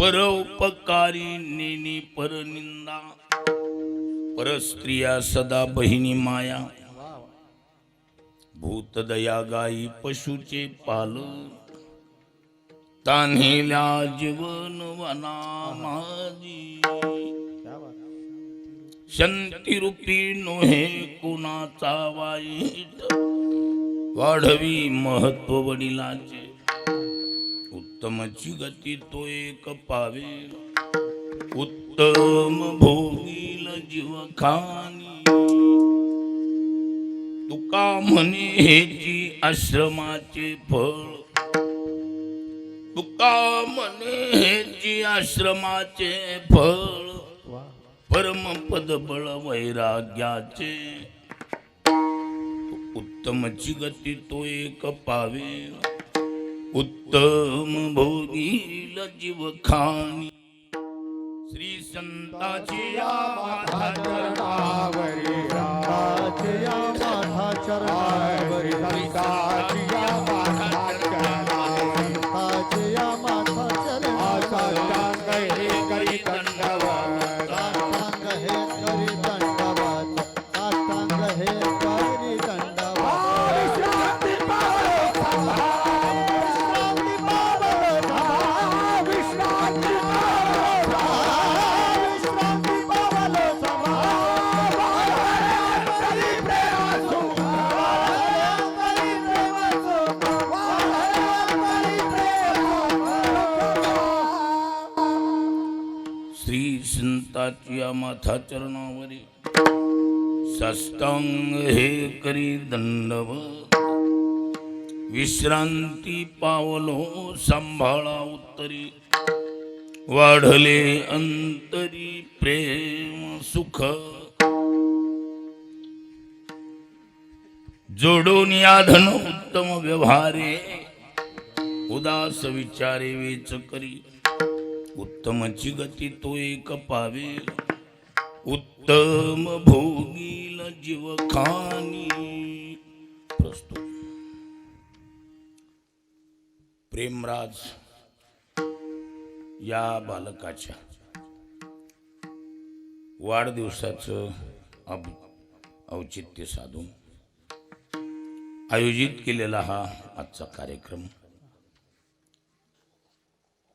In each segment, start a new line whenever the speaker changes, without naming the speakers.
परोपकारी नेनी परनिंदा, परस्त्रिया सदा बहिणी माया, भूतदया गाई पशुचे पाल, तान्हेल्या जीवन वना माझी, शंती रूपी नोहे कुणाचा वाईट, वाढवी महत्व वडिलाचे, उत्तमची गती तो एक पावे, उत्तम भोगील जीव खानी, तुका म्हणे हेची आश्रमाचे फळ, तुका म्हणे हेची आश्रमाचे फळ, परमपद बळ वैराग्याचे, उत्तमची गती तो एक पावे, उत्तम भोगील जीव खानी. श्री संताची या माथा चरणावरी,
संताची या माथा चरणावरी,
संताची या माथा चरणावरी,
संताची या माथा चरणावरी,
साष्टांग हे करी दंडवत,
साष्टांग हे करी दंडवत, साष्टांग हे करी दंडवत. विश्रांती पावलो थांबा, विश्रांती पावलो थांबा, विश्रांती पावलो थांबा, विश्रांती पावलो थांबा. वाढले प्रेमाचो, वाढले प्रेमाचो, वाढले प्रेमाचो.
श्री संताची या माथा चरणावरी, साष्टांग हे करी दंडवत, विश्रांती पावलो सांभाळा उत्तरी, वाढले अंतरी प्रेम सुख, जोडून या धन उत्तम व्यवहारे, उदास विचारे वेच करी, उत्तमची गती तो एक पावे, उत्तम भोगील जीव खानी. प्रस्तुत प्रेमराज या बालकाच्या वाढदिवसाचं औचित्य साधून आयोजित केलेला हा आजचा कार्यक्रम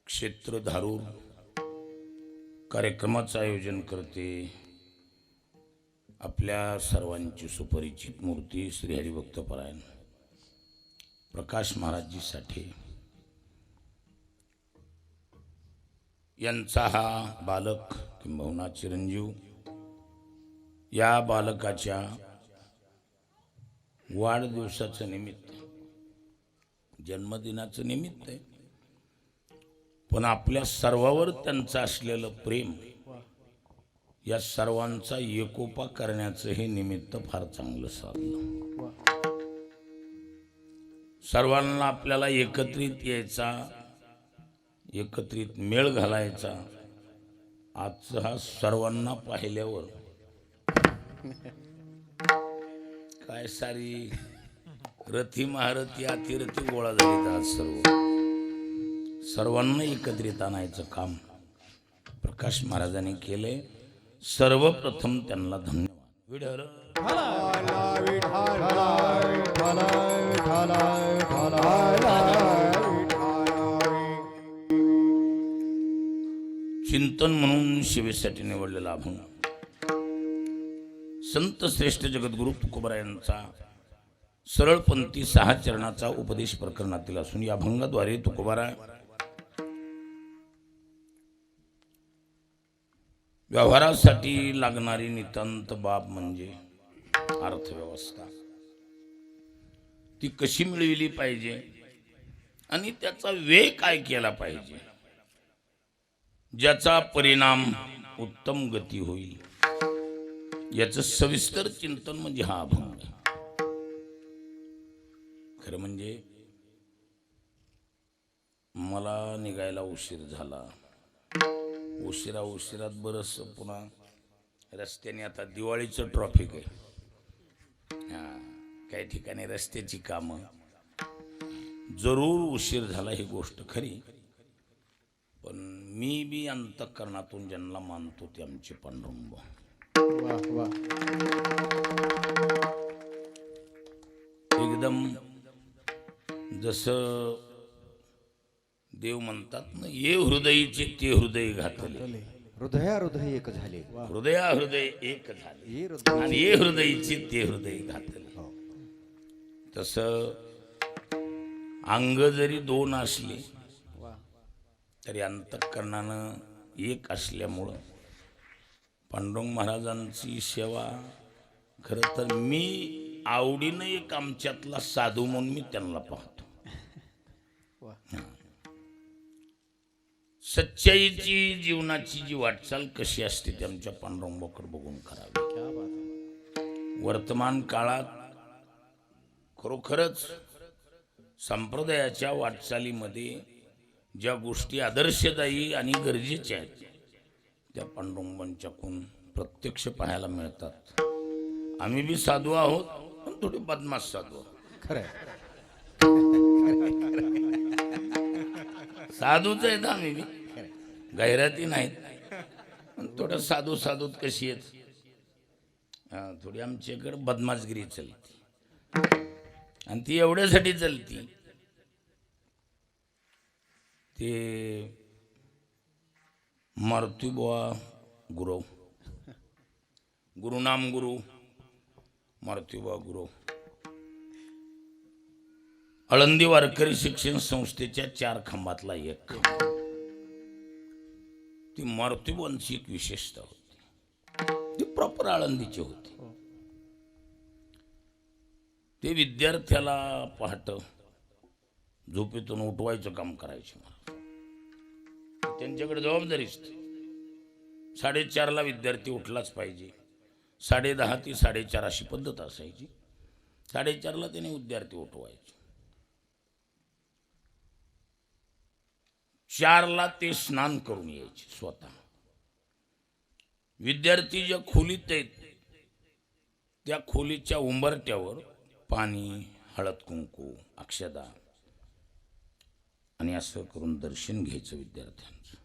क्षेत्र धारूर कार्यक्रमाचं आयोजन करते आपल्या सर्वांची सुपरिचित मूर्ती श्री हरिभक्तपरायण प्रकाश महाराजजी साठे यांचा हा बालक किंबहुना चिरंजीव या बालकाच्या वाढदिवसाचं निमित्त, जन्मदिनाचं निमित्त आहे, पण आपल्या सर्वावर त्यांचं असलेलं प्रेम, या सर्वांचा एकोपा करण्याचं हे निमित्त फार चांगलं साधलं. सर्वांना आपल्याला एकत्रित यायचा, एकत्रित मेळ घालायचा. आजचा हा सर्वांना पाहिल्यावर काय सारी रथी महारथी अतिरथी गोळा झाली. आज सर्वांना एकत्रित आणायचं काम प्रकाश महाराजांनी केले. सर्वप्रथम त्यांना धन्यवाद. विठ्ठल चिंतन म्हणून शिवेसाठी निवडलेला अभंग संत श्रेष्ठ जगद्गुरु तुकोबरायांचा सरळपंथी 6 चरणाचा उपदेश प्रकरणातील असून या अभंगाद्वारे तुकोबारा व्यवहारासाठी लागणारी नितांत बाब म्हणजे अर्थव्यवस्था, ती कशी मिळविली पाहिजे आणि त्याचा वेग काय केला पाहिजे, ज्याचा परिणाम उत्तम गती होईल, याचं सविस्तर चिंतन म्हणजे हा अभंग. खरं म्हणजे मला निघायला उशीर झाला. उशिरात बरस पुन्हा रस्त्याने आता दिवाळीचं ट्रॉफिक आहे. काही ठिकाणी रस्त्याची कामं, जरूर उशीर झाला ही गोष्ट खरी. पण मी बी अंतःकरणातून ज्यांना मानतो ते आमचे पांडुरंग.
वा वा.
एकदम जसं देव म्हणतात ना, ये हृदयीचे ते हृदय घातले,
हृदय एक झाले.
हृदया हृदय एक झाले,
ये हृदय.
आणि ये हृदयीचे ते हृदय घातले.
हो.
तसं अंग जरी दोन असले
वा.
तरी अंतःकरणानं एक असल्यामुळं पांडुरंग महाराजांची सेवा खरं तर मी आवडीनं एक आमच्यातला साधू म्हणून मी त्यांना पाहतो.
वा.
सच्चाईची जीवनाची जी वाटचाल कशी असते ते आमच्या पांडुरंगाकडे बघून करावी.
क्या बात आहे.
वर्तमान काळात खरोखरच संप्रदायाच्या वाटचालीमध्ये ज्या गोष्टी आदर्शदायी आणि गरजेच्या आहेत त्या पांडुरंगांच्याकडून प्रत्यक्ष पाहायला मिळतात. आम्ही बी साधू आहोत, पण थोडे बदमाश साधू आहोत.
खरंय.
साधूच आहेत आम्ही बी, गैराती नाहीत, पण थोडं साधू साधूत कशी आहेत. थोडी आमच्याकडे बदमाशगिरी चालते, आणि ती एवढ्यासाठी चालती ते मारुतीबुवा गुरव, गुरुनाम गुरु मारुतीबुवा गुरव, आळंदी वारकरी शिक्षण संस्थेच्या 4 खांबातला एक. ती मारुतीबुवांची एक विशेषता होती, ती प्रॉपर आळंदीची होती. ते विद्यार्थ्याला पहाट झोपेतून उठवायचं काम करायचे. त्यांच्याकडे जबाबदारी असते. 4:30 विद्यार्थी उठलाच पाहिजे. 10:30 ते 4:30 अशी पद्धत असायची. 4:30 त्याने विद्यार्थी उठवायचे. 4 ते स्नान करून यायचे स्वतः. विद्यार्थी ज्या खोलीत आहेत त्या खोलीच्या उंबरट्यावर पाणी, हळद कुंकू, अक्षदा आणि असं करून दर्शन घ्यायचं विद्यार्थ्यांचं.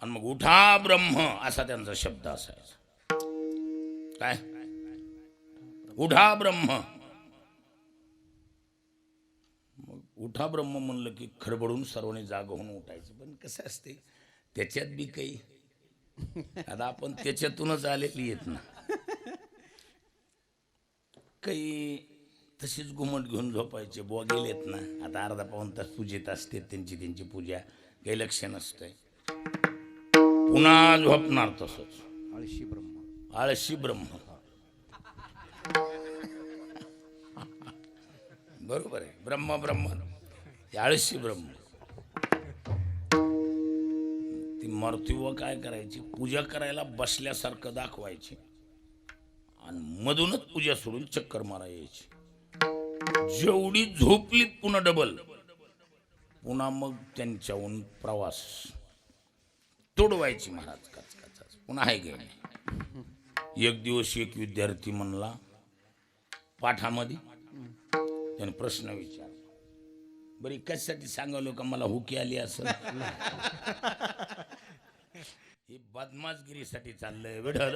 आणि मग उठा ब्रह्म असा त्यांचा शब्द असायचा. काय? उठा ब्रह्म. मग उठा ब्रह्म म्हणलं की खडबडून सर्वांनी जाग होऊन उठायचं. पण कसं असते त्याच्यात बी काही, आता आपण त्याच्यातूनच आलेली येत ना, काही तशीच घुमट घेऊन झोपायचे. बुवा गेलेत ना, आता अर्धा पाऊण तास पूजेत असते, त्यांची पूजा, काही लक्ष नसतंय, पुन्हा झोपणार तसंच.
आळशी ब्रह्म.
आळशी ब्रह्म. बरोबर आहे. ब्रह्म ब्रह्म ते आळशी ब्रह्म. ती मारुतीबुवा काय करायची, पूजा करायला बसल्यासारखं दाखवायची आणि मधूनच पूजा सोडून चक्कर मारा यायची. जेवढी झोपलीत पुन्हा डबल, पुन्हा मग त्यांच्याहून प्रवास तोडवायची महाराज काच. पुन्हा आहे गे. एक दिवस एक विद्यार्थी म्हणला पाठामध्ये, त्याने प्रश्न विचारला, बरी कशासाठी सांगावलं का मला हुकी आली असं. हे बदमाशगिरीसाठी चाललंय विढळ.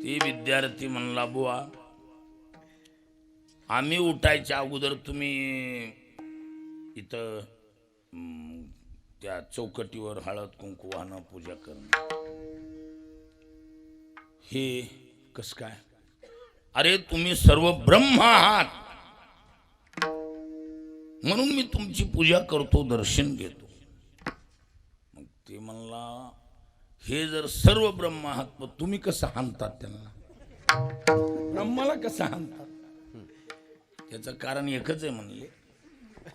ते विद्यार्थी म्हणला, बुवा आम्ही उठायच्या अगोदर तुम्ही इथं त्या चौकटीवर हळद कुंकू वाहणं, पूजा करणं, हे कस काय? अरे तुम्ही सर्व ब्रह्म आहात म्हणून मी तुमची पूजा करतो, दर्शन घेतो. मग ते म्हणला, हे जर सर्व ब्रह्म आहात मग तुम्ही कसं हाणतात त्यांना, ब्रह्माला कसं हाणतात? त्याचं कारण एकच आहे म्हणले,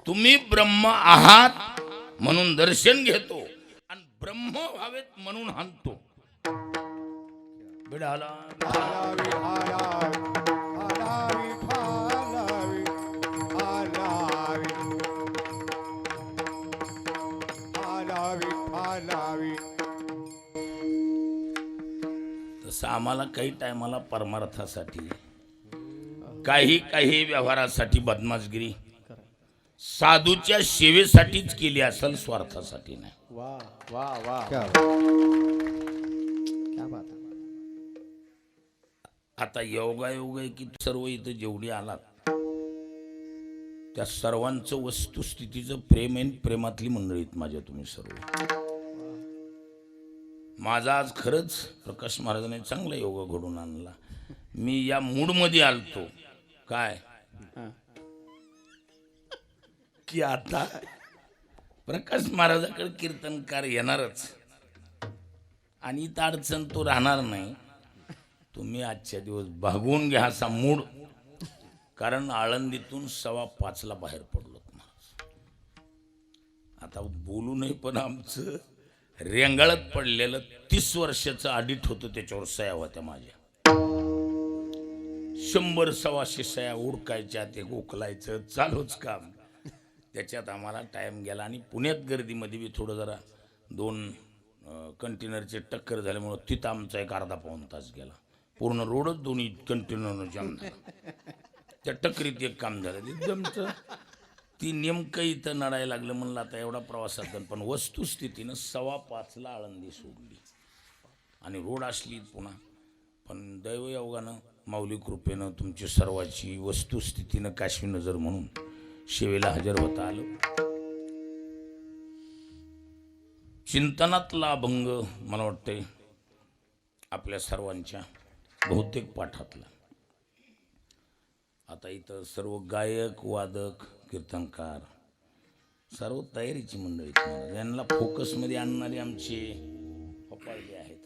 तुम्ही ब्रह्म आहात म्हणून दर्शन घेतो आणि ब्रह्म व्हावेत म्हणून हाणतो. बिडाला तसं आम्हाला काही टायमाला परमार्थासाठी काही व्यवहारासाठी बदमाशगिरी साधूच्या सेवेसाठीच केली असेल, स्वार्थासाठी नाही.
वाह वाह वाह
क्या
क्या बात है.
आता योगायोग आहे की सर्व इथं जेवढी आलात त्या सर्वांचं वस्तुस्थितीचं प्रेम आहे, प्रेमातली मंडळीत माझ्या तुम्ही सर्व. माझा आज खरंच प्रकाश महाराजांनी चांगला योग घडून आणला. मी या मूडमध्ये आलतो काय
हां.
की आता प्रकाश महाराजाकडे कीर्तनकार येणारच आणि इथं अडचण तो राहणार नाही. तुम्ही आजच्या दिवस भागवून घ्या असा मूड, कारण आळंदीतून 5:15 बाहेर पडलो. आता बोलू नाही, पण आमचं रेंगाळत पडलेलं 30 वर्षाचं ऑडिट होतं, त्याच्यावर सह्या होत्या माझ्या. 100-125 सह्या उडकायच्या, ते गोखलायचं चालूच काम. त्याच्यात आम्हाला टाईम गेला आणि पुण्यात गर्दीमध्ये बी थोडं जरा 2 कंटेनरचे टक्कर झाल्यामुळं तिथं आमचा एक अर्धा-पाऊण तास गेला. पूर्ण रोडच दोन्ही कंटेनर जाम झाला. त्या टक्करीत एक काम झालं एकदमचं. ती नेमकं इथं नडायला लागलं. म्हणलं आता एवढा प्रवासात, पण वस्तुस्थितीनं 5:15 आळंदी सोडली आणि रोड असली पुन्हा. पण दैवयोगानं माऊली कृपेनं तुमची सर्वाची वस्तुस्थितीनं काशवी नजर म्हणून सेवेला हजर होता आलं. चिंतनातला अभंग मला वाटतंय आपल्या सर्वांच्या बहुतेक पाठातला. आता इथं सर्व गायक, वादक, कीर्तनकार सर्व तयारीची मंडळी आहेत. यांना फोकसमध्ये आणणारे आमचे पप्पाळले आहेत.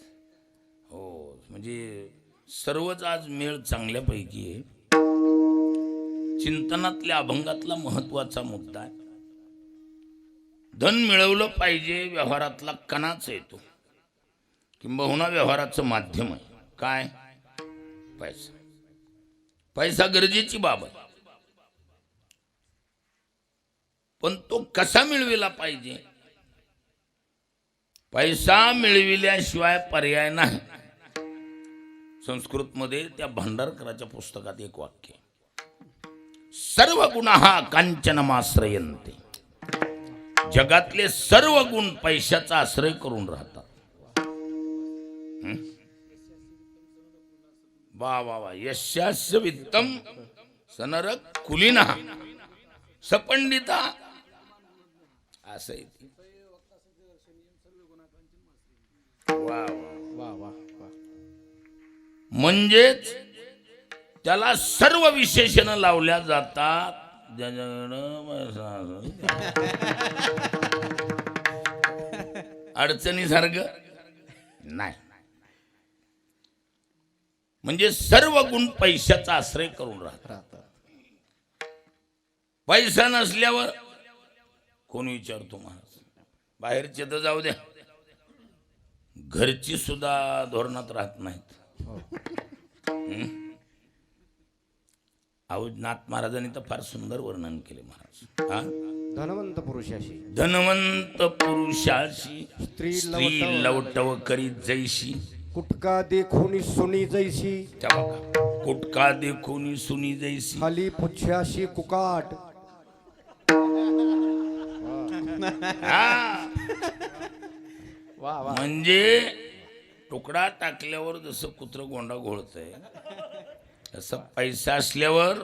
हो, म्हणजे सर्वच आज मेळ चांगल्यापैकी आहे. चिंतनातल्या अभंगातला महत्वाचा मुद्दा आहे. धन मिळवलं पाहिजे, व्यवहारातला कणाच येतो, किंबहुना व्यवहाराचं माध्यम आहे. काय? पैसा. पैसा गरजेची बाब आहे, पण तो कसा मिळविला पाहिजे? पैसा मिळविल्याशिवाय पर्याय नाही. संस्कृतमध्ये त्या भांडारकराच्या पुस्तकात एक वाक्य, सर्व गुणाः कांचनमाश्रयन्ते. जगातले सर्व गुण पैशाचा आश्रय करून राहतात. वा वा वा. यशास्य वित्तम सनरक कुलीनः सपंडिता. असं आहे. वा वा.
वाह वाह वाह.
म्हणजेच त्याला सर्व विशेषणं लावल्या जातात. अडचणीसारखं नाही. म्हणजे सर्व गुण पैशाचा आश्रय करून राहतात. पैसा नसल्यावर कोण विचारतो? महाराज बाहेरचे तर जाऊ द्या, घरची सुद्धा धोरणात राहत नाहीत. अहो, नाथ महाराजांनी तर फार सुंदर वर्णन केले महाराज. हा,
धनवंत पुरुषाशी
धनवंत पुरुषाशी स्त्री लवटव करीत जैशी.
कुटका देखुनी सुनी जैसी.
त्या बघा, कुटका देखुनी सुनी जैसी.
खाली पुच्छ्याशी कुकाट.
हा,
वाह वाह.
म्हणजे तुकडा टाकल्यावर जसं कुत्र गोंडा घोळतंय, तसं पैसा असल्यावर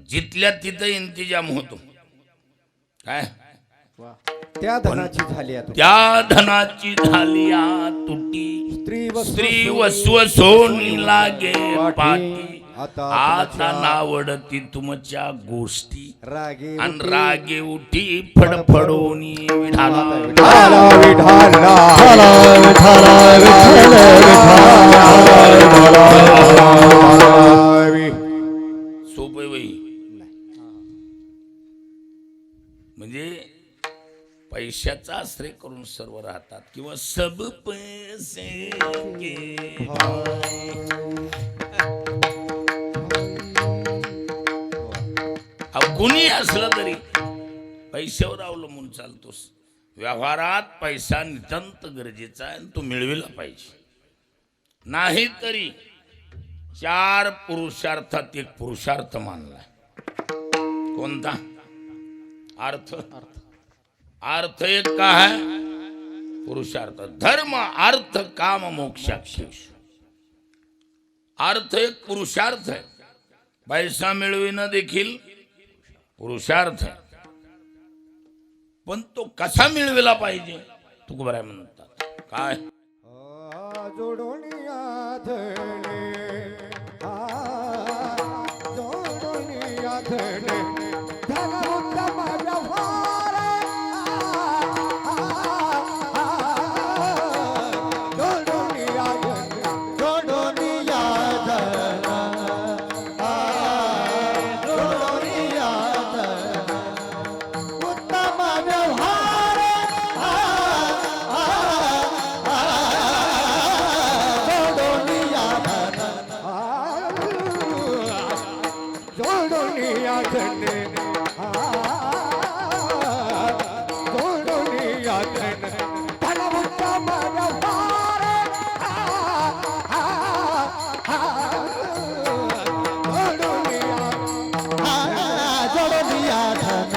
जिथल्या तिथं इंतजाम होतो. काय?
वाह.
त्या धनाची झाली आता
त्या धनाची झाली तुटी. स्त्री वस्व सोनी लागे पाठी. आता नावडती तुमच्या गोष्टी.
रागे
आणि रागे उठी फडफडोनी विठाला. सोपय बाई. म्हणजे पैशाचा आश्रय करून सर्व राहतात, किंवा सब पैसे के कुणी असलं तरी पैशावर अवलंबून चालतोस. व्यवहारात पैसा नितांत गरजेचा आहे, तो मिळविला पाहिजे. नाही तरी 4 पुरुषार्थात एक पुरुषार्थ मानलाय. कोणता? अर्थ. अर्थ एक का है? पुरुषार्थ. धर्म अर्थ काम मोक्षाक्षेष. अर्थ एक पुरुषार्थ है. पैसा मिळविणं देखील पुरुषार्थ आहे. पण तो कसा मिळविला पाहिजे तुकोबाराय म्हणतात. काय?
जोडून यादणे जोडून यादणे धन उत्तम व्यवहार जोडून यादणे जोडून यादणे जोडून यादणे उत्तम व्यवहार जोडून यादणे जोडून यादणे धन उत्तम व्यवहार जोडून यादणे जोडून यादणे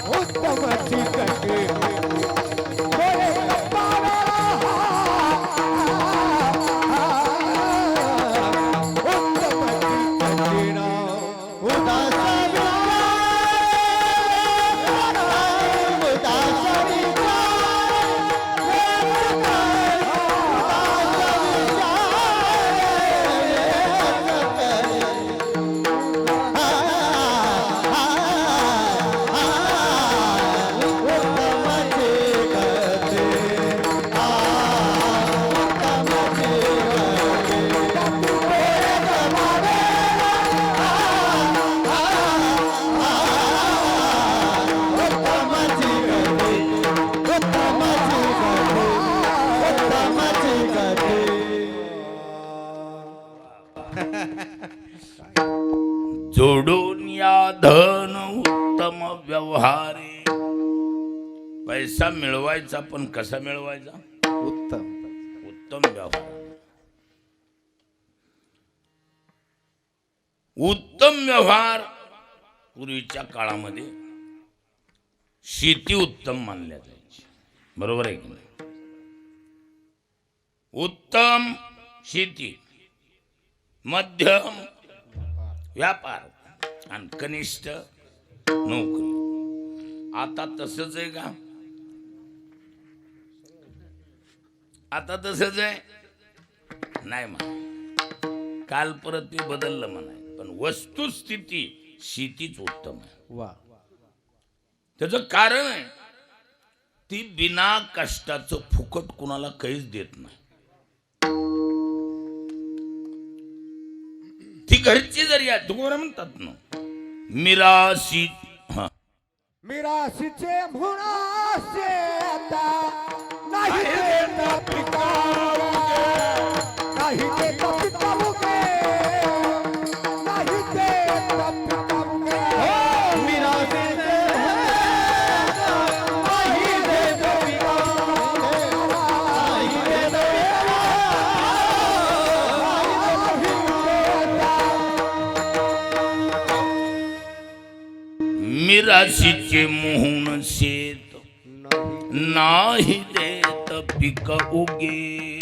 उत्तम
जोडून या धन उत्तम व्यवहारे. पैसा मिळवायचा पण कसा मिळवायचा?
उत्तम.
उत्तम व्यवहार. उत्तम व्यवहार. पूर्वीच्या काळामध्ये शेती उत्तम मानल्या जायची. बरोबर आहे की नाही? उत्तम शेती, मध्यम व्यापार आणि कनिष्ठ नोकरी. आता तसंच आहे का? आता तसंच आहे नाही म्हणा. काल परत ते बदललं म्हणाय, पण वस्तुस्थिती शेतीच उत्तम आहे.
वा.
त्याचं कारण आहे ती बिना कष्टाचं फुकट कुणाला काहीच देत नाही. ती घरची जरी आहे. तुकोबाराय म्हणतात ना, मिराशी. हा,
मिराशीचे म्हणासे आता नाही देता पिकावुगे नाही देता पिकावुगे नाही देता पिकावुगे मिराशीचे नाही देता पिकावुगे नाही देता
मिराशीचे मोहन शेत नाही देत पिक उगे.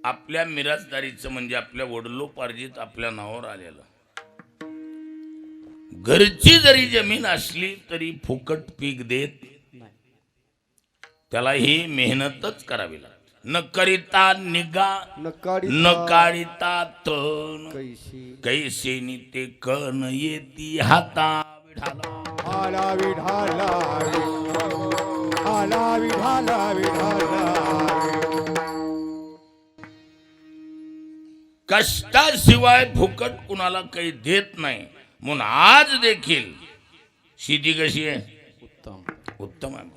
आपल्या मिराजदारीचं म्हणजे आपल्या वडिलोपार्जित आपल्या नावावर आलेलं घरची जरी जमीन असली तरी फुकट पीक देत त्याला ही मेहनतच करावी लागते. न करिता निगा न काढिता तण कैसे ते कण येती हाता विढाला.
आला विढाला आला विढाला विढाला
कष्टाशिवाय फुकट कुणाला काही देत नाही. म्हणून आज देखील शेती कशी आहे?
उत्तम.
उत्तम आहे.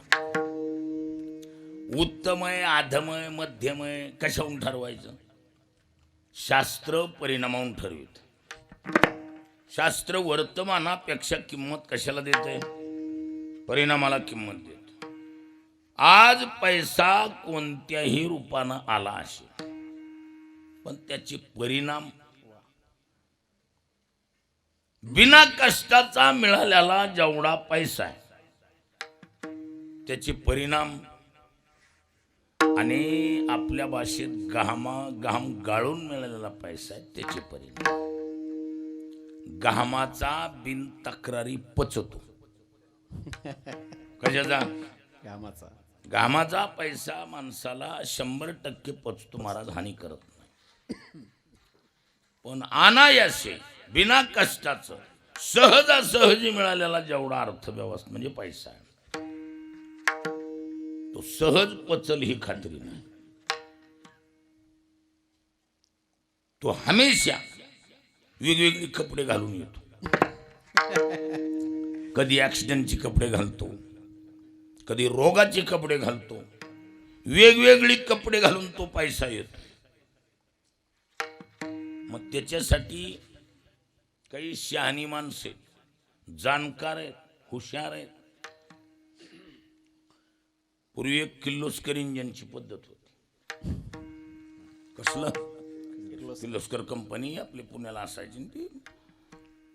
उत्तम आहे, आधम आहे, मध्यम आहे. कशाहून ठरवायचं? शास्त्र परिणामावून ठरवित. शास्त्र वर्तमानापेक्षा किंमत कशाला देते? परिणामाला किंमत देत. आज पैसा कोणत्याही रूपानं आला असेल, पण त्याचे परिणाम बिना कष्टाचा मिळालेला जेवढा पैसा आहे त्याचे परिणाम, आणि आपल्या भाषेत घाम गाळून मिळालेला पैसा आहे त्याचे परिणाम. घामाचा बिन तक्रारी पचतो. कशाचा?
घामाचा.
घामाचा पैसा माणसाला 100% पचतो महाराज, हानी करत नाही. पण अनायासे बिना कष्टाचं सहजासहजी मिळालेला जेवढा अर्थव्यवस्था म्हणजे पैसा आहे, तो सहज पचल ही खात्री नाही. तो हमेशा वेगवेगळे कपडे घालून येतो. कधी ऍक्सिडेंटचे कपडे घालतो, कधी रोगाचे कपडे घालतो. वेगवेगळी कपडे घालून तो पैसा येतो. मग त्याच्यासाठी काही शहाणी माणसे, जाणकार आहेत, हुशार आहेत. पूर्वी एक किर्लोस्कर इंजनची पद्धत होती. कसलं? किर्लोस्कर कंपनी आपली पुण्याला असायची.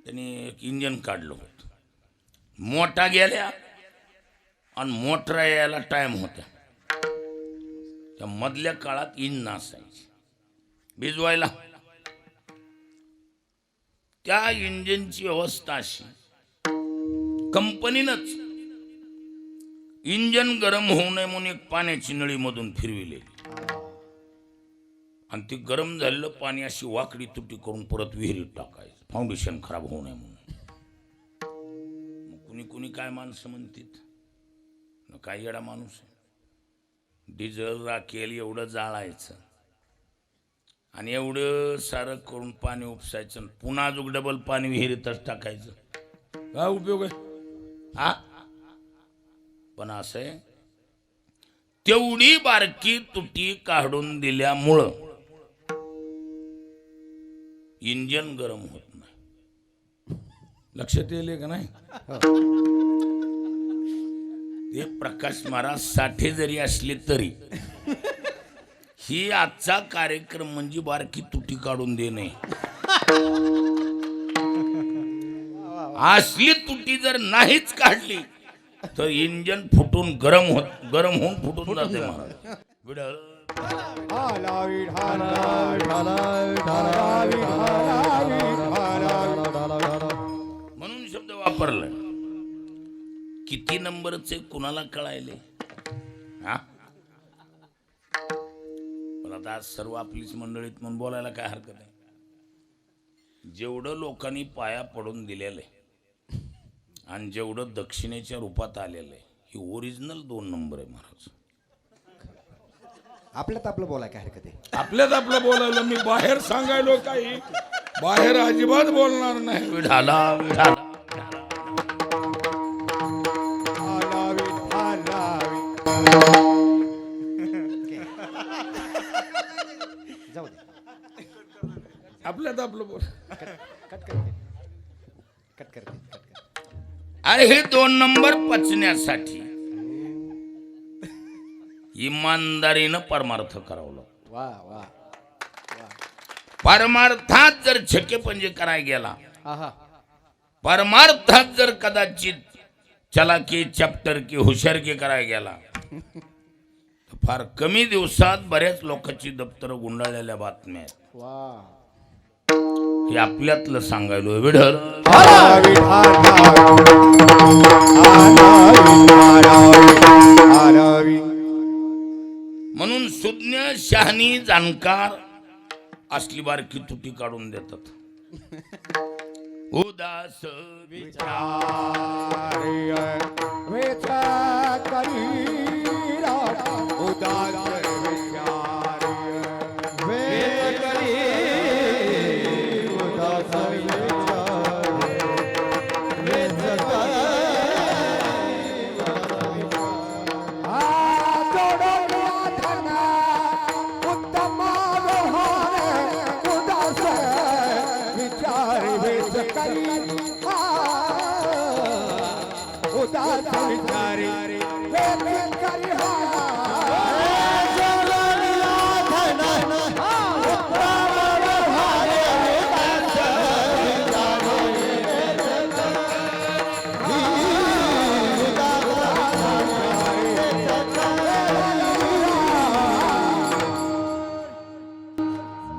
त्यांनी एक इंजन काढलं होतं. मोठा गेल्या आणि मोटरा यायला टाइम होता. त्या मधल्या काळात इंजिन असायची भिजवायला. त्या इंजिनची व्यवस्था अशी, कंपनीनंच इंजन गरम होऊ नये म्हणून एक पाण्याची नळी मधून फिरविली, आणि ती गरम झालेलं पाणी अशी वाकडी तुटी करून परत विहिरीत टाकायचं, फाउंडेशन खराब होऊ नये म्हणून. कुणी कुणी काय माणसं म्हणतात, काय येडा माणूस आहे, डिझेल राखेल एवढं जाळायचं आणि एवढं सारं करून पाणी उपसायचं, पुन्हा अजून डबल पाणी विहिरीतच टाकायचं, काय उपयोग आहे? हा, पण असं आहे, तेवढी बारकी तुटी काढून दिल्यामुळं इंजन गरम होत नाही. लक्षात येईल का नाही? ते प्रकाश महाराज साठे जरी असले तरी ही आजचा कार्यक्रम म्हणजे बारकी तुटी काढून देणे. असली तुटी जर नाहीच काढली तर इंजन फुटून गरम होऊन फुटून जाते महाराज. विडळ म्हणून शब्द वापरलाय. किती नंबरचे कुणाला कळायले? हा, पण आता आज सर्व आपलीच मंडळीत म्हणून बोलायला काय हरकत आहे. जेवढं लोकांनी पाया पडून दिलेलं आहे आणि जेवढं दक्षिणेच्या रूपात आलेलं आहे, ही ओरिजिनल 2 नंबर आहे महाराज.
आपल्यात आपलं बोलाय काय हरकत आहे?
आपल्यात आपलं बोलायला मी बाहेर सांगायलो काही, बाहेर अजिबात बोलणार नाही.
विठाला विठाला
जाऊ दे.
आपल्यात आपलं बोल.
कट करते.
अरे हे 2 नंबर पचण्यासाठी इमानदारीनं परमार्थ करावं लागतो.
वा वा.
परमार्थात जर छक्केपंजे करायला गेला,
आहा.
परमार्थात जर कदाचित चलाकी चॅप्टर की हुशारकी करायला गेला, फार कमी दिवसात बऱ्याच लोकांची दप्तर गुंडाळलेल्या बातम्या आहेत.
वा.
हे आपल्यातलं सांगायलो. विढळ म्हणून सुज्ञ शहाणी जाणकार असली बारकी तुटी काढून देतात. उदास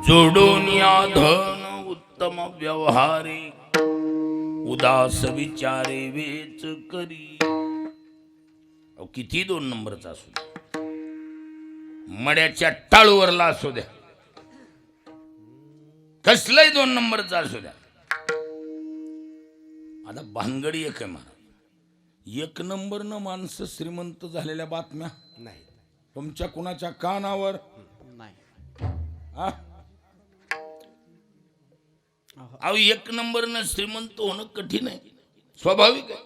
जोडून या धन उत्तम व्यवहारे उदास विचारे वेच करी. अहो, किती 2 नंबरचा असू द्या, मड्याच्या टाळूवरला असू द्या, कसलाही 2 नंबरचा असू द्या. आता भानगडी एक आहे महाराज, 1 नंबरनं माणसं श्रीमंत झालेल्या बातम्या
नाही
तुमच्या कुणाच्या कानावर
नाही.
हा? अहो 1 नंबरनं श्रीमंत होणं कठीण आहे, स्वाभाविक आहे.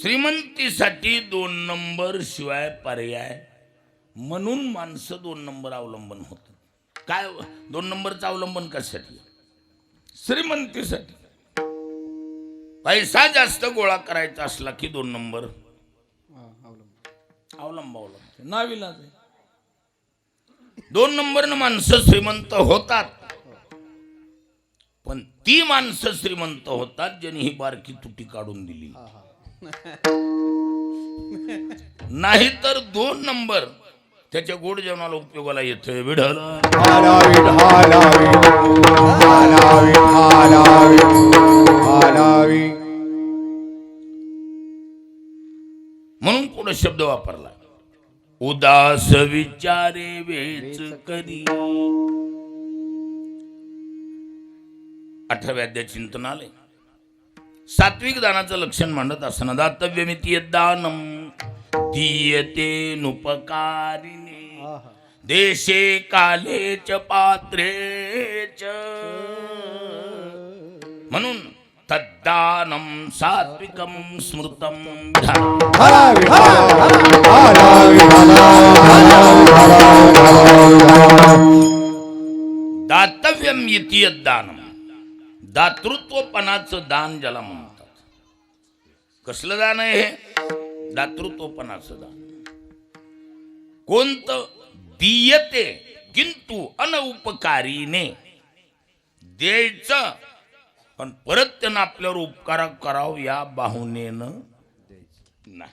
श्रीमंतीसाठी 2 नंबर शिवाय पर्याय, म्हणून माणसं 2 नंबर अवलंबन होतात. काय 2 नंबरचं अवलंबन कशासाठी? श्रीमंतीसाठी. पैसा जास्त गोळा करायचा असला की 2 नंबर अवलंब नाविलाज आहे. 2 नंबरनं माणसं श्रीमंत होतात, पण ती माणसं श्रीमंत होतात ज्यांनी ही बारकी तुटी काढून दिली. नाही तर 2 नंबर त्याच्या गोड जेवणाला उपयोगाला येतोय. विढल म्हणून पुढे शब्द वापरला, उदास विचारे वेच करी. 18व्या अध्याय चिंतनालय. सात्विक दानाचं लक्षण मांडत असताना दातव्यमिती दानम दीयते नुपकारिणे देशे काले च पात्रे च. म्हणून तद्दानम सात्विकम स्मृतम दातव्यम इति दानम. दातृत्वपणाचं दान ज्याला म्हणतात. कसलं दान आहे हे? दातृत्वपणाचं दान. कोणतं? दीयते किंतु अनउपकारीने. द्यायचं पण परत त्यानं आपल्यावर उपकार करावं या बाहुनेनं नाही.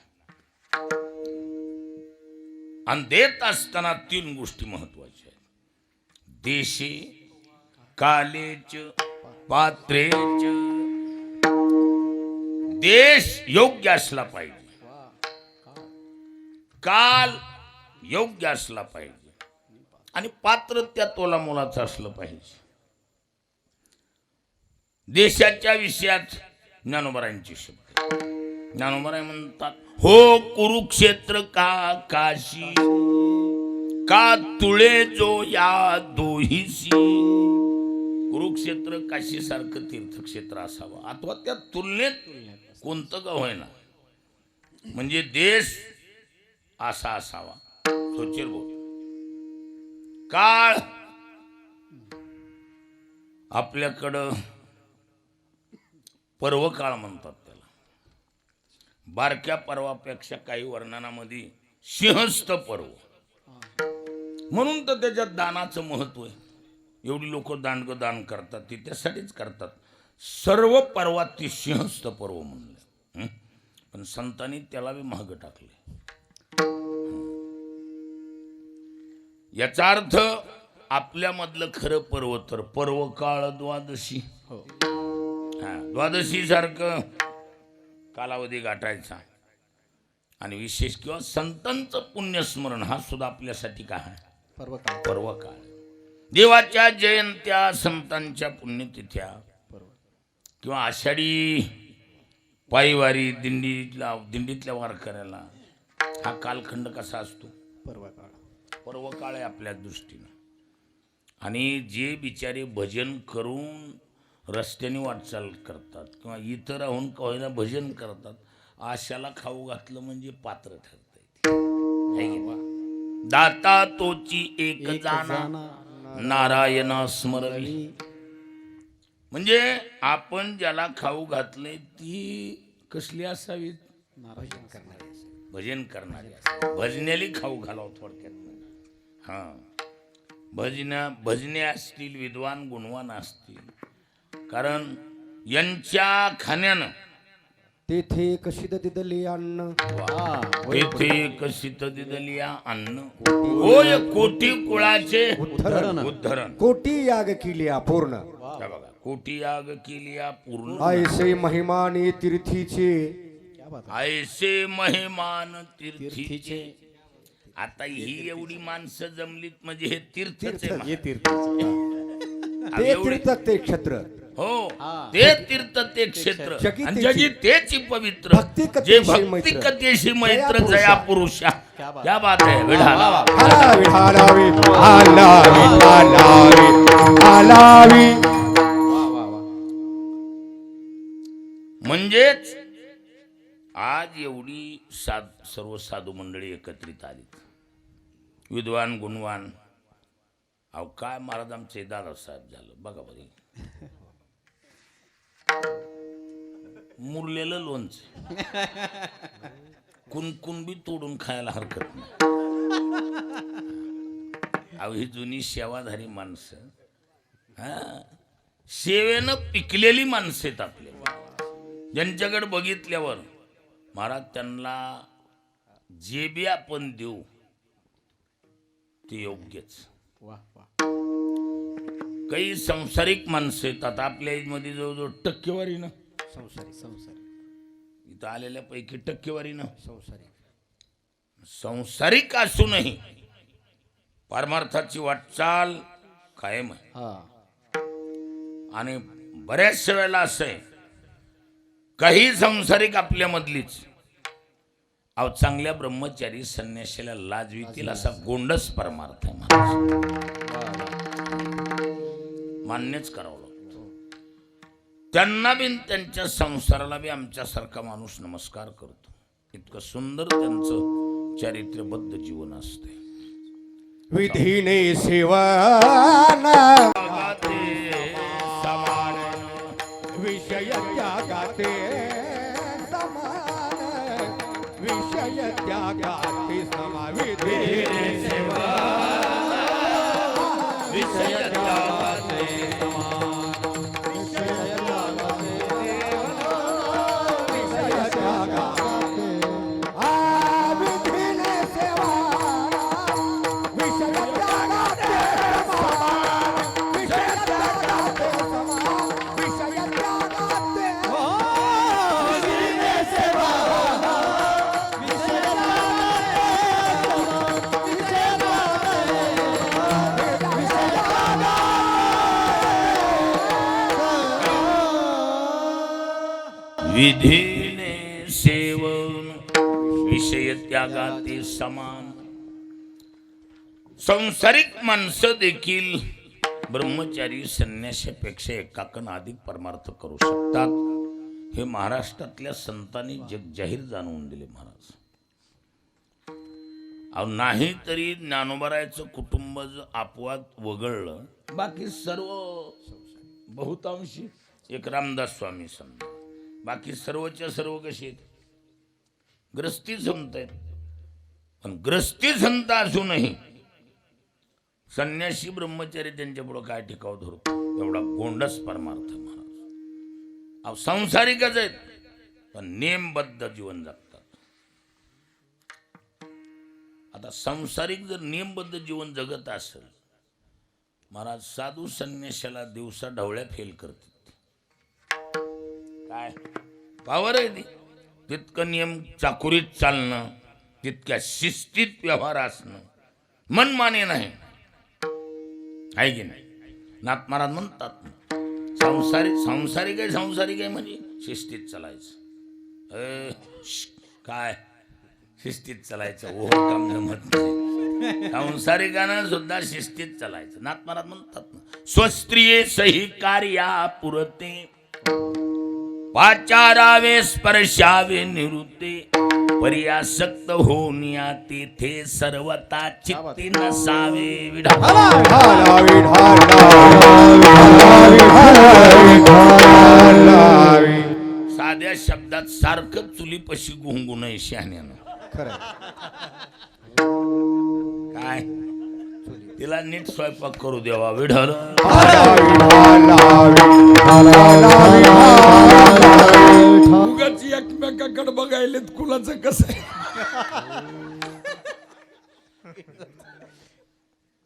आणि देत असताना 3 गोष्टी महत्वाच्या आहेत. देशे कालेच पात्रेच. देश योग्य असला पाहिजे, काल योग्य असला पाहिजे, आणि पात्र त्या तोला मोलाचं असलं पाहिजे. देशाच्या विषयात ज्ञानोबरांचे शब्द. ज्ञानोबराय म्हणतात, हो कुरुक्षेत्र का काशी का तुळे जो या दोहीशी. कुरुक्षेत्र काशी सारखं तीर्थक्षेत्र असावं, अथवा त्या तुलनेत कोणतं गाव आहे ना, म्हणजे देश असा असावा. सोचेल बोल. काळ आपल्याकडं पर्व काळ म्हणतात त्याला. बारक्या पर्वापेक्षा काही वर्णनामध्ये सिंहस्थ पर्व, म्हणून तर त्याच्यात दानाचं महत्व आहे. एवढी लोक दान करतात ती त्यासाठीच करतात. सर्व पर्वात ती सिंहस्थ पर्व म्हणलं, पण संतांनी त्याला बी महाग टाकले. याचा अर्थ आपल्यामधलं खरं पर्व तर पर्व काळ द्वादशी. द्वादशी सारखं कालावधी गाठायचा. आणि विशेष किंवा संतांचं पुण्यस्मरण हा सुद्धा आपल्यासाठी काय आहे? पर्व काळ. देवाच्या जयंत्या, संतांच्या पुण्यतिथ्या, किंवा आषाढी पायवारी, दिंडीतल्या वारकऱ्याला हा कालखंड कसा असतो? पर्व काळ आहे आपल्या दृष्टीनं. आणि जे बिचारे भजन करून रस्त्याने वाटचाल करतात किंवा इतर राहून कवायला भजन करतात, आशाला खाऊ घातलं म्हणजे पात्र ठरतंय. दाता तोची एक जाना नारायणा स्मरणी. म्हणजे आपण ज्याला खाऊ घातले ती कसली असावीत?
भजन करणारे असे.
भजन करणारी असावी. भजनेली खाऊ घालावं थोडक्यात. हा, भजने असतील, विद्वान गुणवान असतील, कारण यांच्या खाण्यानं
तेथे कशीद दिदली अन्न
तेथे कशीत दिदलिया अन्न होय कोटी कुळाचे उद्धरण.
कोटी याग केली पूर्ण
हे बघा, कोटी याग केलिया पूर्ण.
ऐसे महिमाने तीर्थीचे
ऐसे महिमान तीर्थीचे. आता ही एवढी माणसं जमलीत म्हणजे हे तीर्थच आहे.
ये तीर्थ
ते तीर्थ ते क्षेत्र
हो, ते तीर्थ ते क्षेत्र
जगी
आणि
तेची.
जगी तेची पवित्र
भक्ती
जे
कथेशी
भक्ती
मैत्र.
कथेशी मैत्र
जया पुरुषा.
जया पुरुषा. क्या बात आहे विढाला.
हालावी हालावी हालावी हालावी हालावी.
वा वा वा
म्हणजेच आज एवढी सर्व साधू मंडळी एकत्रित आली, विद्वान गुणवान. अहो काय महाराज आमचे दादासाहेब झालं बघा बरी. मुरलेलं लोणचं कुणकुण बी तोडून खायला हरकत नाही. अहो ही जुनी सेवाधारी माणसं, हा, सेवेनं पिकलेली माणसं आहेत आपले, ज्यांच्याकडे बघितल्यावर महाराज त्यांना जे बी आपण देऊ ते योग्यच.
वा वा
काही संसारिक माणसं येतात आपल्या मध्ये, जवळजवळ टक्केवारीनं इथं आलेल्या पैकी टक्केवारीनं संसारिक असूनही परमार्थाची वाटचाल कायम आहे. आणि बऱ्याचशा वेळेला असं आहे, काही संसारिक आपल्यामधलीच अहो चांगल्या ब्रह्मचारी संन्याशाला लाजवितील असा गोंडस परमार्थ आहे. मान्यच करावं लागतं. त्यांना बी त्यांच्या संसाराला बी आमच्यासारखा माणूस नमस्कार करतो. इतकं सुंदर त्यांचं चारित्र्यबद्ध जीवन असते.
विधीने सेवाना विषय त्यागाते समान विषय त्यागाते समान विधीने विषय त्यागाते
विधीने सेवन विषय त्यागाते समान. संसारिक माणसं देखील ब्रह्मचारी संन्याशापेक्षा एकाकन अधिक परमार्थ करू शकतात. हे महाराष्ट्रातल्या संतांनी जग जाहीर जाणवून दिले महाराज. अहो नाही तरी ज्ञानोबरायचं कुटुंब अपवाद वगळलं, बाकी सर्व बहुतांशी एक रामदास स्वामी समजा, बाकी सर्वच्या सर्व कशी आहेत, ग्रस्ती संत आहेत. पण ग्रस्ती संत असूनही संन्यासी ब्रह्मचारी त्यांच्या पुढे काय टिकाव धरतो, एवढा गोंडस परमार्थ महाराज. अहो संसारिकच आहेत पण नेमबद्ध जीवन जगतात. आता संसारिक जर नियमबद्ध जीवन जगत असेल महाराज, साधू संन्याशाला दिवसा ढवळ्या फेल करतात. काय पावर आहे ती. तितकं नियम चाकुरीत चालणं, तितक्या शिस्तीत व्यवहार असणं मनमाने नाही, आहे की नाही. नाथ महाराज म्हणतात संसारिक आहे म्हणजे शिस्तीत चालायचं. काय शिस्तीत चालायचं, ओह काम जमत नाही. संसारिकानं सुद्धा शिस्तीत चालायचं. नाथ महाराज म्हणतात ना, स्वस्त्रिये सही कार्या पुरते पाचारावे स्पर्शावे निवृत्ते पर्यासक्त होनिया तेथे सर्वता चित्ती नसावे. साध्या शब्दात शब्दात सारखं चुलीपशी गुंगून आहे शहाण्यानं.
खरं
काय तिला नीट स्वयंपाक करू देवा विढल.
उगाच एकमेकाकडे बघायलेत कुणाचं कसं आहे.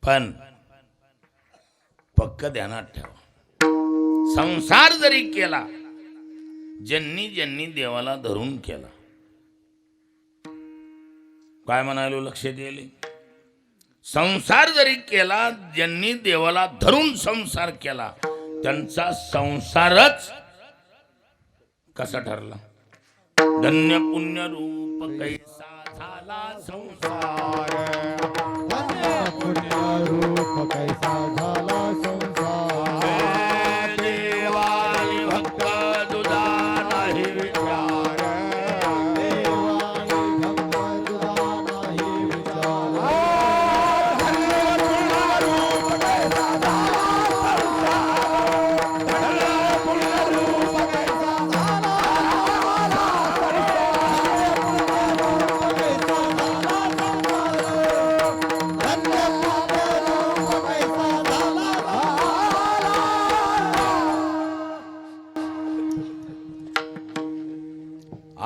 पण पक्क ध्यानात ठेवा, संसार जरी केला, ज्यांनी ज्यांनी देवाला धरून केला, काय म्हणालो लक्षात येईल, संसार जरी केला, ज्यांनी देवाला धरून संसार केला, त्यांचा संसारच कसा ठरला. धन्य पुण्य रूप कैसा झाला संसार,
रूप कैसा झाला संसार,
देवानी भक्त दुजा नाही विचार,
देवानी भक्त तुझा नाही विचार.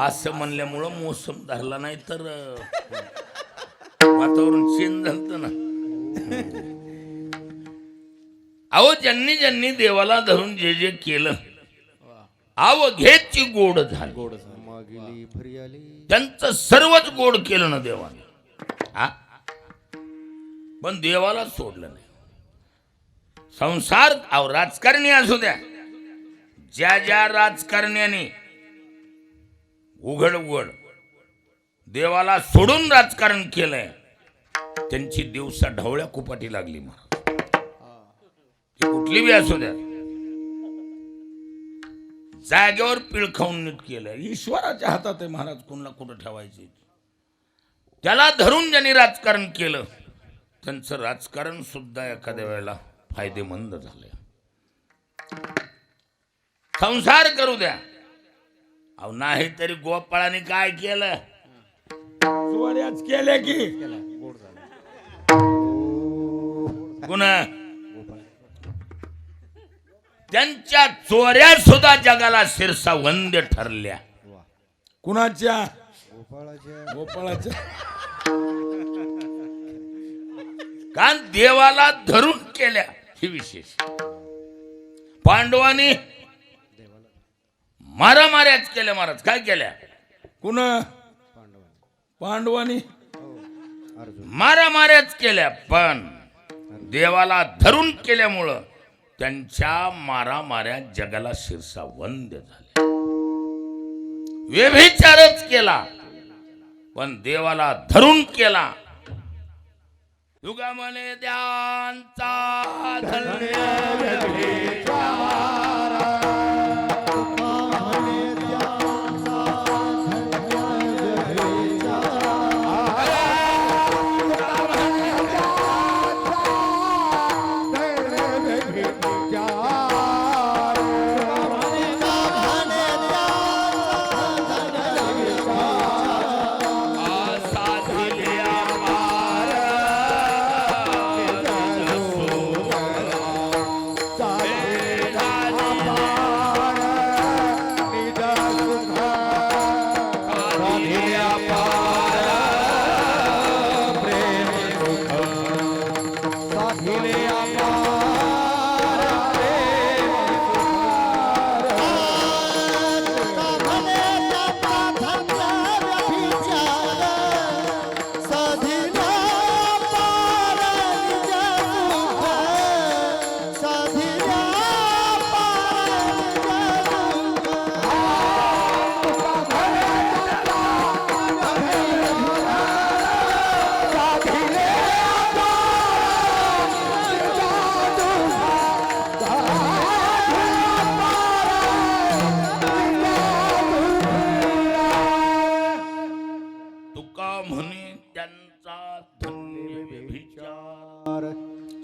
असं म्हणल्यामुळं मोसम धरला नाही तर वातावरण चेंज झालं ना. अहो ज्यांनी ज्यांनी देवाला धरून जे जे केलं, अवघेची गोड झाली.
मागिली भरी आली.
त्यांचं सर्वच गोड केलं ना देवाने. हा पण देवाला सोडलं नाही. संसार अहो राजकारणी असू द्या, ज्या ज्या राजकारण्याने उघड उघड देवाला सोडून राजकारण केलंय, त्यांची दिवसा ढवळ्या कुपाटी लागली. महाराज ती कुठली बी असू द्या, जागेवर पिळ खाऊन नीट केलंय. ईश्वराच्या हातात आहे महाराज कोणाला कुठं ठेवायचे. त्याला धरून ज्यांनी राजकारण केलं, त्यांचं राजकारण सुद्धा एखाद्या वेळेला फायदेमंद झालंय. संसार करू द्या. अहो नाही तरी गोपाळाने काय केलं,
चोऱ्याच केल्या की
पुन्हा त्यांच्या चोऱ्या सुद्धा जगाला शिरसावंद्य ठरल्या.
कुणाच्या?
गोपाळाच्या.
गोपाळाच्या.
कारण देवाला धरून केल्या ही विशेष. पांडवांनी मारामाऱ्याच केल्या. महाराज काय केल्या?
कुणा? पांडवानी
मारामाऱ्याच केल्या, पण देवाला धरून केल्यामुळं त्यांच्या मारामाऱ्या जगाला शिरसावंद्य झाल्या. व्यभिचारच केला, पण देवाला धरून केला. युगा म्हणे द्यांचा धन्य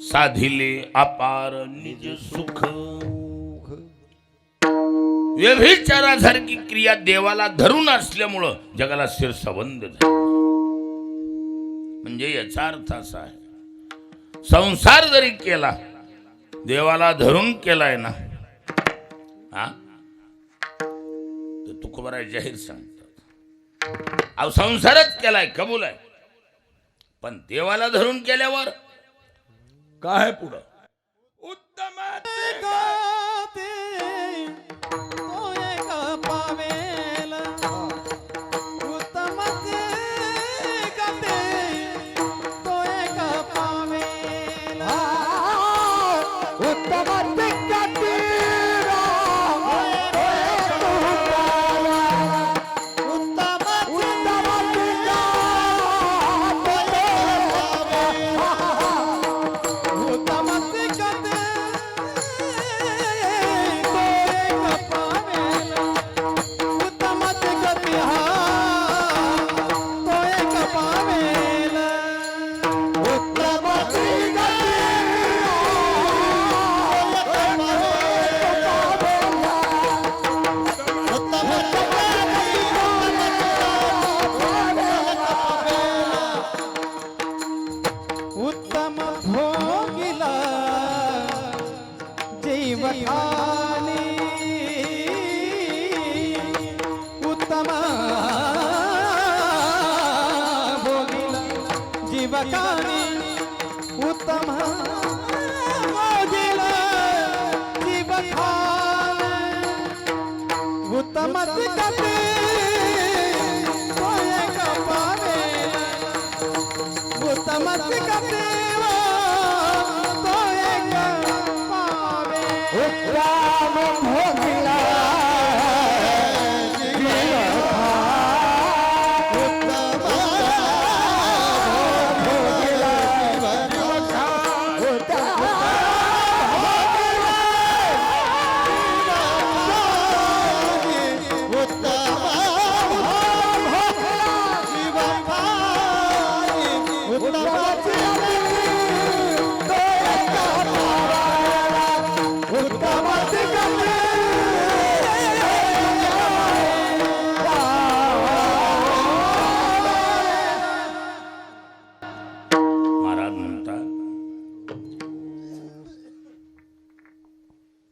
साधिले अपार निज सुख. व्यभिचारासारखी क्रिया देवाला धरून असल्यामुळं जगाला शिरसबंद झाली. म्हणजे याचा अर्थ असा आहे, संसार जरी केला देवाला धरून केलाय ना, हा, तर तुकोबाराय जाहीर सांगतात, अहो संसारच केलाय कबूल आहे, पण देवाला धरून केल्यावर काय पुढं उत्तम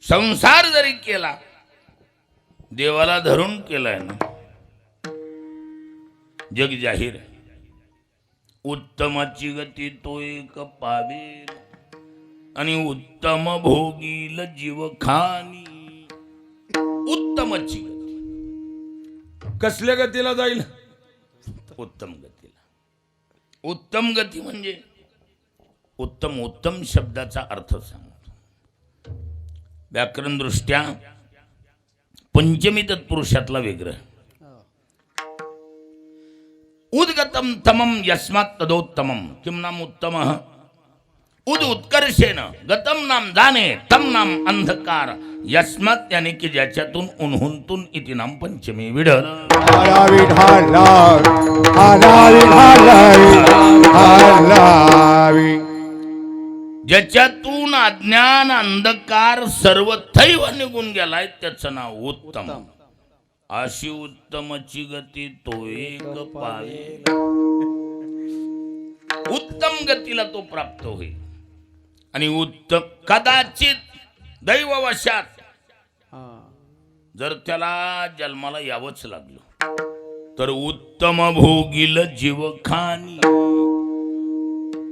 संसार जरी केला देवाला धरून केलाय ना, जग जाहीर आहे, उत्तमाची गती तो एक पावेल आणि उत्तम भोगील जीव खानी. उत्तमाची गती
कसल्या गतीला जाईल?
उत्तम गतीला. उत्तम गती म्हणजे उत्तम, उत्तम शब्दाचा अर्थ सांगतो. व्याकरण दृष्ट्या पंचमी तत्पुरुषातला विग्रह. उद्गतम तमम यस्मात् तदोत्तमम किम नाम उत्तमः. उद उत्कर्षेण, गतम नाम जाणे, तम नाम अंधकार, यस्मात् यानी की ज्याच्यातून उन्हून इति नाम पंचमी. विढळ ज्याच्यातून अज्ञान अंधकार सर्व थैव निघून गेलाय त्याचं नाव उत्तम. अशी उत्तमची गती तो एक पावेल. उत्तम गतीला तो प्राप्त होईल. आणि उत्तम कदाचित दैववशात जर त्याला जन्माला यावंच लागलं तर उत्तम भोगील जीव खानी.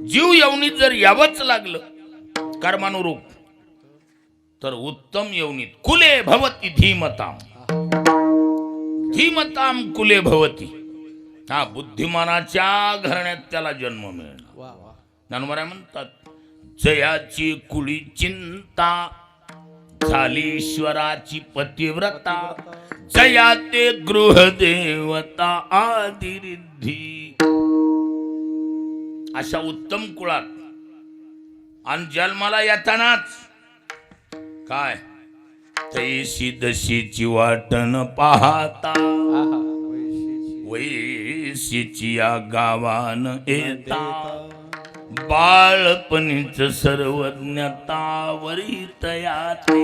जीव यवनीत जर यावंच लागलं कर्मानुरूप तर उत्तम यवनीत कुले भवती धीमताम. धीमताम कुले भवती. हा, बुद्धिमानाच्या घराण्यात त्याला जन्म मिळणार. ज्ञानोबा म्हणतात, जयाची कुळी चिंता झाली ईश्वराची पतिव्रता, जया ते गृहदेवता आदिरिद्धी. अशा उत्तम कुळात आणि जन्माला येतानाच काय तैशी दशीची वाटण पाहता, वैशीची या गावान येता, बाळपणीच सर्वज्ञता वरी तयाते.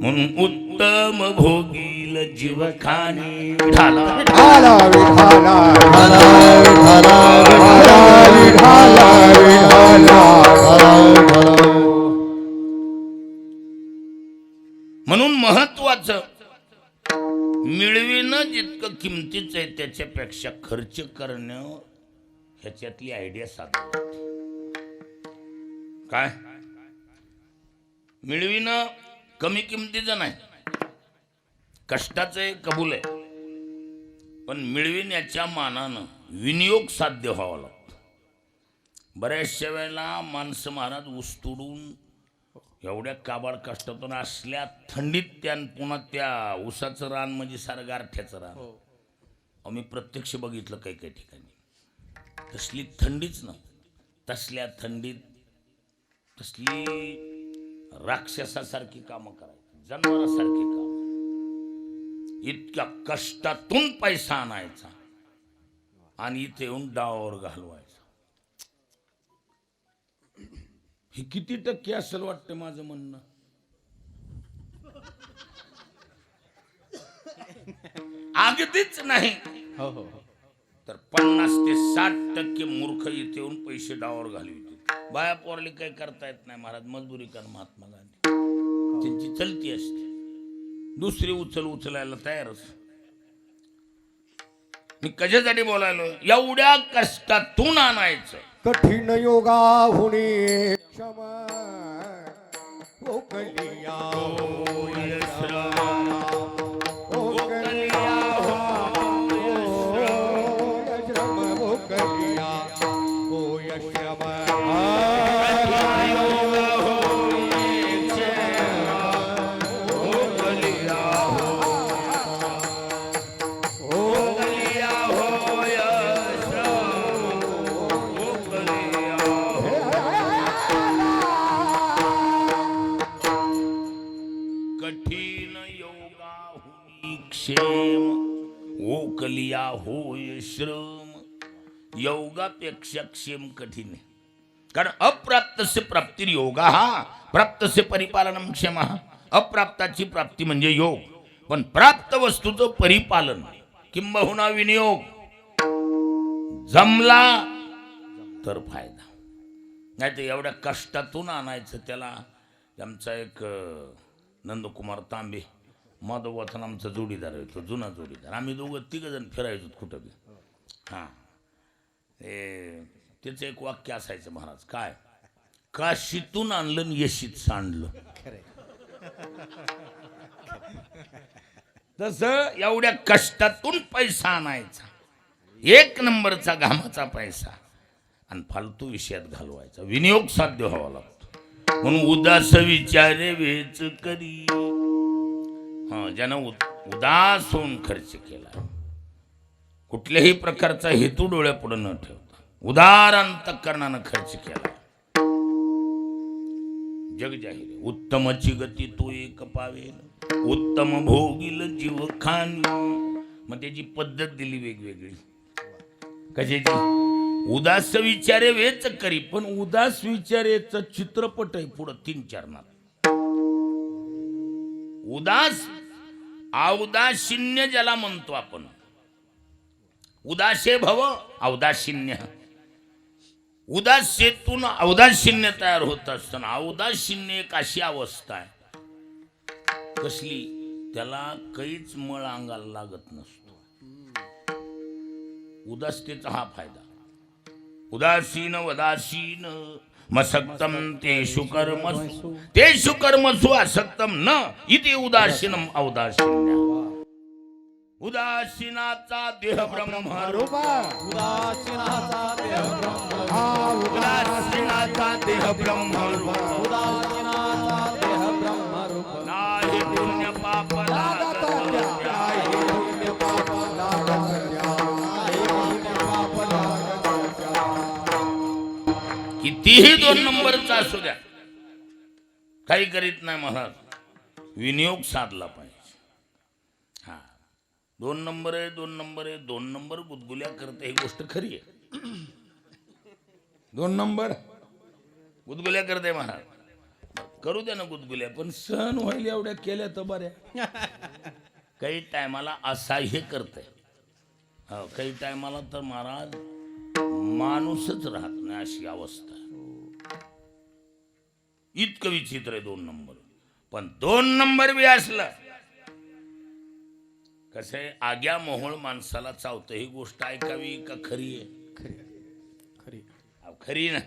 म्हणून उत्तम भोगील जीवखानी विठाला
विठाला विठाला विठाला विठाला विठाला विठाला.
म्हणून महत्वाचं मिळविणं जितकं किमतीचं आहे त्याच्यापेक्षा खर्च करणं ह्याच्यातली आयडिया साधू. काय मिळविणं कमी किमतीचं नाही, कष्टाचं आहे, कबूल आहे, पण मिळविण्याच्या मानानं विनियोग साध्य व्हावा लागतो. बऱ्याचशा वेळेला माणसं महाराज ऊस तोडून एवढ्या काबाड कष्टातून असल्या थंडीत त्या पुन्हा त्या ऊसाचं रान म्हणजे सारं गारठ्याचं रान आम्ही प्रत्यक्ष बघितलं काही काही ठिकाणी. तसली थंडीच ना, तसल्या थंडीत तसली राक्षसासारखी कामं करायची, जनावरासारखी कामं. इतक्या कष्टातून पैसा आणायचा आणि इथे येऊन डावावर घालवायचा. हे किती टक्के असेल वाटतं माझं म्हणणं? अगदीच नाही
हो हो
तर 50 ते 60% मूर्ख इथे येऊन पैसे डावावर घालविते. बाया पोरली काही करता येत नाही महाराज, मजदुरी कर. महात्मा गांधी त्यांची चलती असते, दुसरी उचलायला तयारच. मी कशासाठी बोलायलो? एवढ्या कष्टातून आणायचं.
कठीण योगाहुनी क्षमा ओकलिया ओकलिया श्रम ओकलिया ओय श्रम
कठीण योगाहुनी क्षेम ओकलिया होय श्रम. योगापेक्षा क्षेम कठीण आहे. कारण अप्राप्त से प्राप्ती योगा हा, प्राप्त से परिपालनम क्षेम. अप्राप्ताची प्राप्ती म्हणजे योग, पण प्राप्त वस्तूचं परिपालन किंबहुना विनियोग जमला तर फायदा. नाही तर एवढ्या कष्टातून आणायचं. त्याला आमचा एक नंदकुमार तांबे माधववाथन आमचा जोडीदार आहे, तो जुना जोडीदार. आम्ही दोघं तिघजण फिरायचो कुठं बी. हां, त्याचं एक वाक्य असायचं महाराज, काय काशीतून आणलं आणि येशीत सांडलं. तसं एवढ्या कष्टातून पैसा आणायचा, एक नंबरचा घामाचा पैसा, आणि फालतू विषयात घालवायचा. विनियोग साध्य व्हावा लागतो. म्हणून उदास विचारे वेच करी. ज्यानं उदास होऊन खर्च केला, कुठल्याही प्रकारचा हेतू डोळ्यापुढे न ठेवता उदार अंतःकरणानं खर्च केला, जग जाहीर. उत्तमची गती तो एक पावेल, उत्तम भोगील जीव खानी. मग त्याची पद्धत दिली वेगवेगळी. कशाची? उदास विचारे वेच करी. पण उदास विचारेचं चित्रपट आहे पुढं 3 चरणात. उदास औदासीन्य ज्याला म्हणतो आपण, उदासे भव औदासीन्य. उदासेतून औदासीन्य तयार होत असताना औदासीन्य एक अशी अवस्था आहे कसली, त्याला काहीच मळ अंगाला लागत नसतो. उदासतेचा हा फायदा. उदासीन वदासीन मसक्तम तेषु कर्मसु असक्तम न इति उदासीनम औदासीन्य. उदासीनाचा देह ब्रह्मरूप,
उदासीनाचा देह ब्रह्म,
उदासीनाचा देह ब्रह्मरूप,
उदासीनाचा देह ब्रह्मरूप.
नाही पुण्य पाप लागत कितीही 2 नंबरचा असू द्या, काही करीत नाही महाराज. विनियोग साधला पाहिजे. 2 नंबर आहे, 2 नंबर आहे, 2 नंबर गुदगुल्या करते, ही गोष्ट खरी आहे.
2 नंबर
गुदगुल्या करते महाराज. करू द्या ना गुदगुल्या, पण सहन होईल एवढ्या केल्या तर बऱ्या. काही टायमाला असह्य करते, हो काही टायमाला तर महाराज माणूसच राहत नाही अशी अवस्था आहे. इतकं विचित्र आहे 2 नंबर. पण 2 नंबर बी असलं कसं आहे, आग्या मोहोळ माणसाला चावतं. ही गोष्ट ऐकावी का खरी आहे?
खरी
अहो, खरी ना,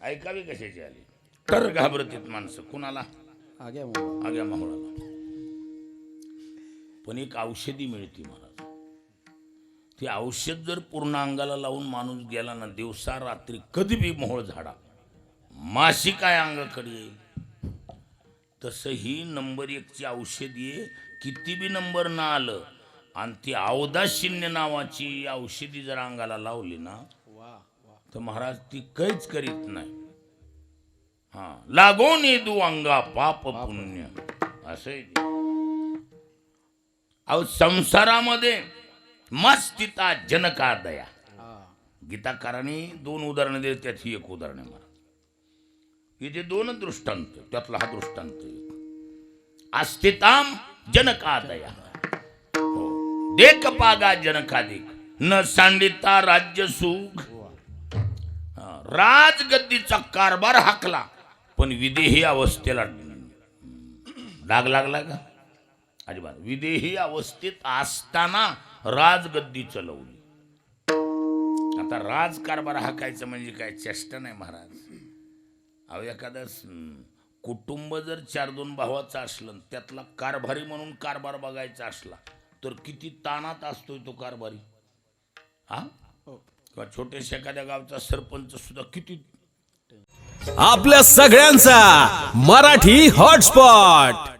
ऐकावी कशाची आली? तर घाबरतीत माणसं कुणाला?
आग्या मोहोळ.
आग्या मोहोळाला. पण एक औषधी मिळते महाराज. ती औषध जर पूर्ण अंगाला लावून माणूस गेला ना, दिवसा रात्री कधी बी मोहोळ झाडा, माशी काय अंगाकडे येईल. तसं ही नंबर 1ची औषधी आहे. किती बी नंबर ना आलं आणि ती औदाशिन्य नावाची औषधी जर अंगाला लावली ना, तर महाराज ती काहीच करीत नाही. हा, लागून येदू अंगा पाप पुण्य असे. अहो संसारामध्ये मस्तिता जनका दया. गीताकाराने 2 उदाहरणं दिली, त्यात ही एक उदाहरण आहे महाराज. इथे 2 दृष्टांत, त्यातला हा दृष्टांत. अस्तिताम जनकादया, देख पागा जनकादिक न सांडिता राज्य सुख. राजगद्दीचा कारभार हाकला, पण विदेही अवस्थेला डाग लागला का? अजिबात. विदेही अवस्थेत असताना राजगद्दी चलवली. आता राजकारभार हाकायचं म्हणजे काय चेष्टा नाही महाराज. अहो एखादा कुटुंब जर 4-2 भावाचा असलं, त्यातला कारभारी म्हणून कारभार बघायचा असला तर किती ताणात असतोय तो कारभारी. हा, किंवा छोट्याशा एखाद्या गावचा सरपंच सुद्धा किती.
आपल्या सगळ्यांचा मराठी हॉटस्पॉट